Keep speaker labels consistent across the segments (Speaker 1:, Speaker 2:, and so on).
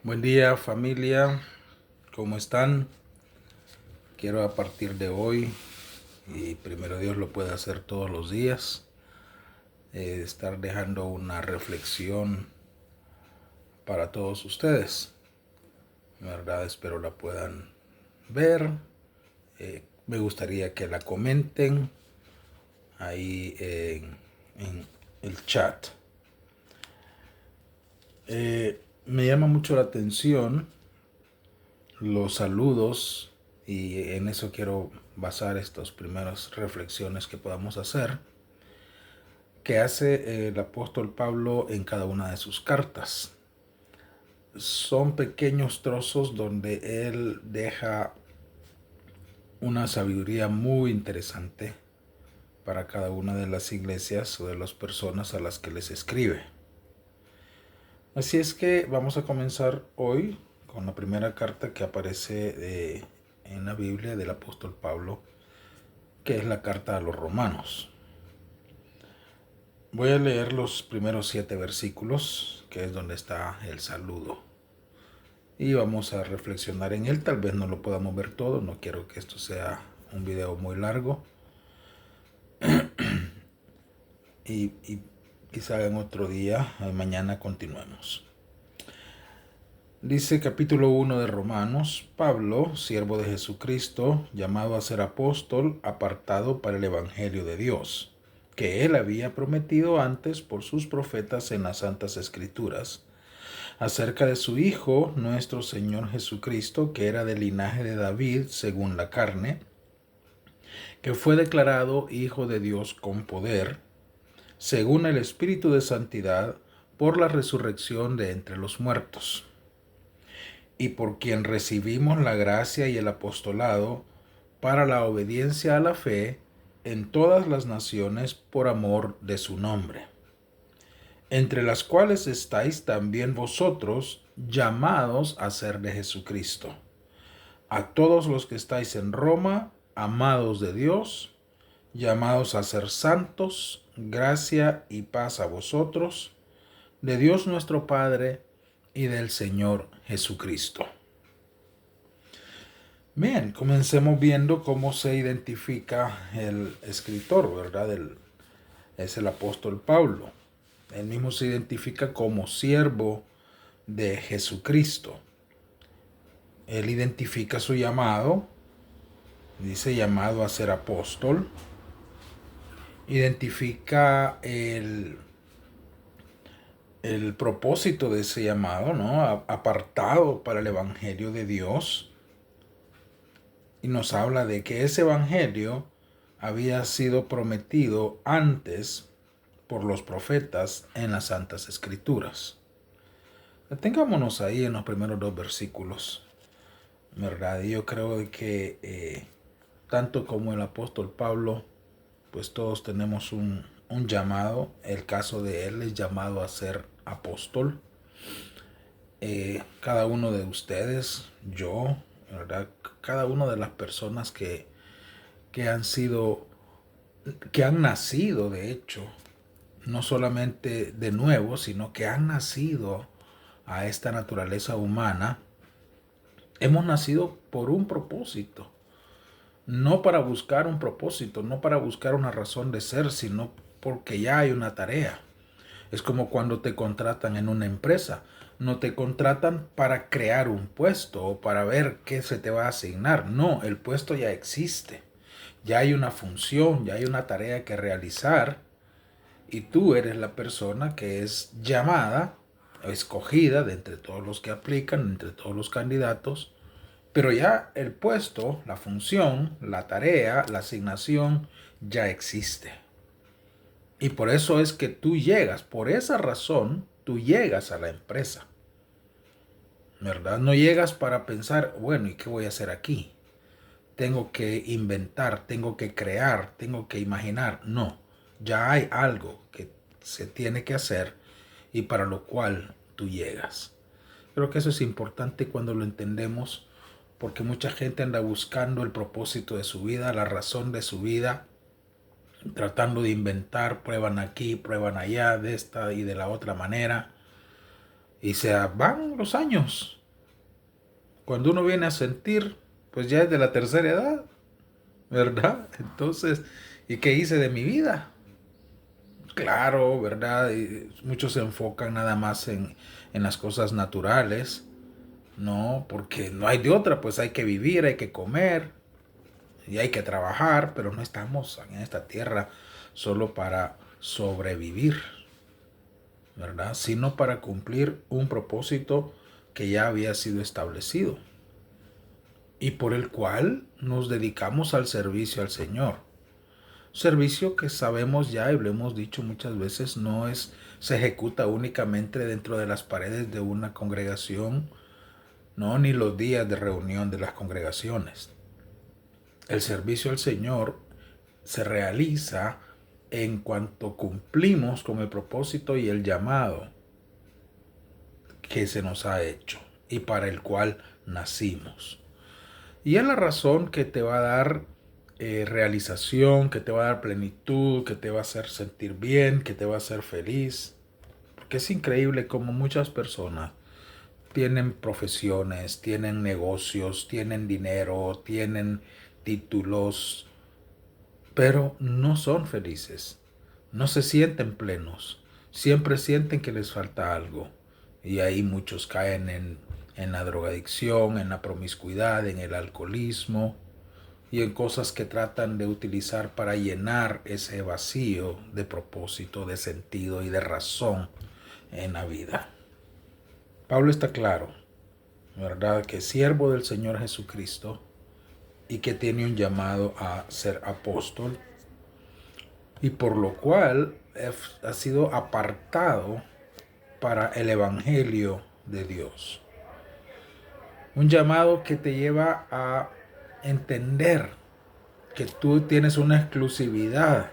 Speaker 1: Buen día familia, ¿cómo están? Quiero a partir de hoy, y primero Dios lo puede hacer todos los días, estar dejando una reflexión para todos ustedes. ¿Verdad? Espero la puedan ver. Me gustaría que la comenten ahí en el chat. Me llama mucho la atención los saludos y en eso quiero basar estas primeras reflexiones que podamos hacer, que hace el apóstol Pablo en cada una de sus cartas. Son pequeños trozos donde él deja una sabiduría muy interesante para cada una de las iglesias o de las personas a las que les escribe. Así es que vamos a comenzar hoy con la primera carta que aparece en la Biblia del apóstol Pablo, que es la carta a los Romanos. Voy a leer los primeros 7 versículos, que es donde está el saludo. Y vamos a reflexionar en él. Tal vez no lo podamos ver todo, no quiero que esto sea un video muy largo. y quizá en otro día, mañana continuemos. Dice capítulo 1 de Romanos: Pablo, siervo de Jesucristo, llamado a ser apóstol, apartado para el Evangelio de Dios, que él había prometido antes por sus profetas en las Santas Escrituras, acerca de su Hijo, nuestro Señor Jesucristo, que era del linaje de David según la carne, que fue declarado Hijo de Dios con poder, según el Espíritu de Santidad, por la resurrección de entre los muertos, y por quien recibimos la gracia y el apostolado para la obediencia a la fe en todas las naciones por amor de su nombre, entre las cuales estáis también vosotros, llamados a ser de Jesucristo. A todos los que estáis en Roma, amados de Dios, llamados a ser santos, gracia y paz a vosotros, de Dios nuestro Padre y del Señor Jesucristo. Bien, comencemos viendo cómo se identifica el escritor, ¿verdad? Es el apóstol Pablo. Él mismo se identifica como siervo de Jesucristo. Él identifica su llamado, dice llamado a ser apóstol. Identifica el propósito de ese llamado, ¿no? Apartado para el Evangelio de Dios. Y nos habla de que ese Evangelio había sido prometido antes por los profetas en las Santas Escrituras. Detengámonos ahí en los primeros 2 versículos, ¿verdad? Y yo creo que tanto como el apóstol Pablo, pues todos tenemos un llamado. El caso de él es llamado a ser apóstol. Cada uno de ustedes, yo, ¿verdad? Cada una de las personas que han nacido, de hecho, no solamente de nuevo, sino que han nacido a esta naturaleza humana, hemos nacido por un propósito. No para buscar un propósito, no para buscar una razón de ser, sino porque ya hay una tarea. Es como cuando te contratan en una empresa. No te contratan para crear un puesto o para ver qué se te va a asignar. No, el puesto ya existe. Ya hay una función, ya hay una tarea que realizar y tú eres la persona que es llamada o escogida de entre todos los que aplican, entre todos los candidatos. Pero ya el puesto, la función, la tarea, la asignación ya existe. Y por eso es que tú llegas, por esa razón, tú llegas a la empresa, ¿verdad? No llegas para pensar, bueno, ¿y qué voy a hacer aquí? Tengo que inventar, tengo que crear, tengo que imaginar. No, ya hay algo que se tiene que hacer y para lo cual tú llegas. Creo que eso es importante cuando lo entendemos, porque mucha gente anda buscando el propósito de su vida, la razón de su vida, tratando de inventar, prueban aquí, prueban allá, de esta y de la otra manera. y se van los años. Cuando uno viene a sentir, pues ya es de la tercera edad, ¿verdad? Entonces, ¿y qué hice de mi vida? Claro, ¿verdad? Y muchos se enfocan nada más en las cosas naturales, ¿no? Porque no hay de otra, pues hay que vivir, hay que comer y hay que trabajar, pero no estamos en esta tierra solo para sobrevivir, ¿verdad? Sino para cumplir un propósito que ya había sido establecido y por el cual nos dedicamos al servicio al Señor. Servicio que sabemos ya y lo hemos dicho muchas veces se ejecuta únicamente dentro de las paredes de una congregación, no ni los días de reunión de las congregaciones. El servicio al Señor se realiza en cuanto cumplimos con el propósito y el llamado que se nos ha hecho y para el cual nacimos. Y es la razón que te va a dar realización, que te va a dar plenitud, que te va a hacer sentir bien, que te va a hacer feliz. Porque es increíble como muchas personas tienen profesiones, tienen negocios, tienen dinero, tienen títulos, pero no son felices, no se sienten plenos, siempre sienten que les falta algo. Y ahí muchos caen en la drogadicción, en la promiscuidad, en el alcoholismo y en cosas que tratan de utilizar para llenar ese vacío de propósito, de sentido y de razón en la vida. Pablo está claro, ¿verdad? Que es siervo del Señor Jesucristo y que tiene un llamado a ser apóstol y por lo cual ha sido apartado para el Evangelio de Dios. Un llamado que te lleva a entender que tú tienes una exclusividad,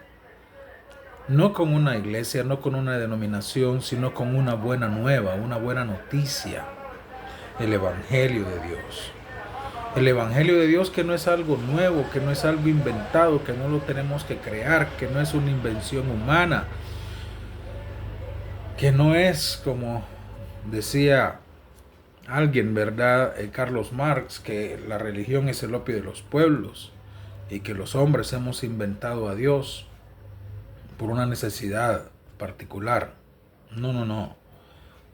Speaker 1: no con una iglesia, no con una denominación, sino con una buena nueva, una buena noticia, el Evangelio de Dios. El Evangelio de Dios que no es algo nuevo, que no es algo inventado, que no lo tenemos que crear, que no es una invención humana, que no es como decía alguien, ¿verdad? Carlos Marx, que la religión es el opio de los pueblos y que los hombres hemos inventado a Dios por una necesidad particular. No, no, no.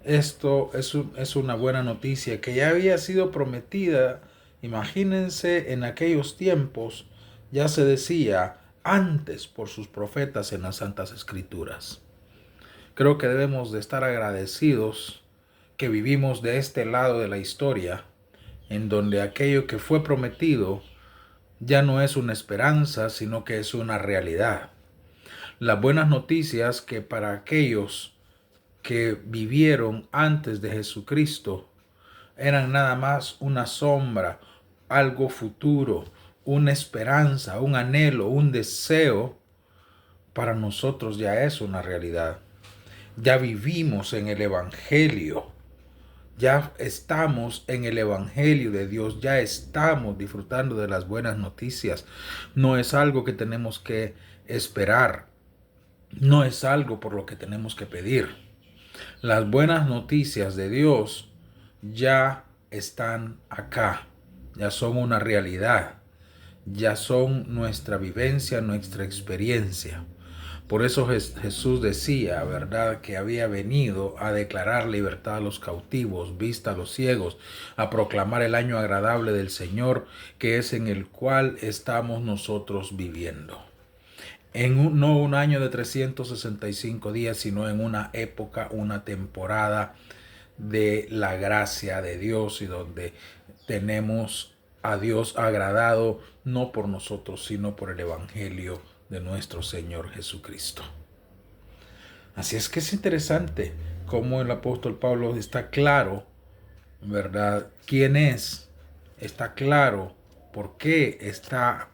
Speaker 1: Esto es una buena noticia que ya había sido prometida. Imagínense, en aquellos tiempos ya se decía antes por sus profetas en las Santas Escrituras. Creo que debemos de estar agradecidos que vivimos de este lado de la historia, en donde aquello que fue prometido ya no es una esperanza, sino que es una realidad. Las buenas noticias que para aquellos que vivieron antes de Jesucristo eran nada más una sombra, algo futuro, una esperanza, un anhelo, un deseo, para nosotros ya es una realidad. Ya vivimos en el Evangelio, ya estamos en el Evangelio de Dios, ya estamos disfrutando de las buenas noticias. No es algo que tenemos que esperar, no es algo por lo que tenemos que pedir. Las buenas noticias de Dios ya están acá, ya son una realidad, ya son nuestra vivencia, nuestra experiencia. Por eso Jesús decía, ¿verdad?, que había venido a declarar libertad a los cautivos, vista a los ciegos, a proclamar el año agradable del Señor, que es en el cual estamos nosotros viviendo. No un año de 365 días, sino en una época, una temporada de la gracia de Dios y donde tenemos a Dios agradado no por nosotros, sino por el Evangelio de nuestro Señor Jesucristo. Así es que es interesante cómo el apóstol Pablo está claro, ¿verdad?, quién es, está claro por qué estaba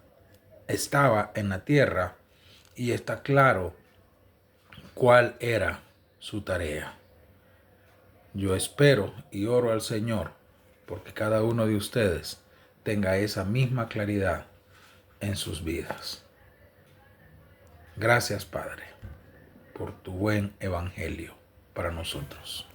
Speaker 1: en la tierra y está claro cuál era su tarea. Yo espero y oro al Señor porque cada uno de ustedes tenga esa misma claridad en sus vidas. Gracias, Padre, por tu buen evangelio para nosotros.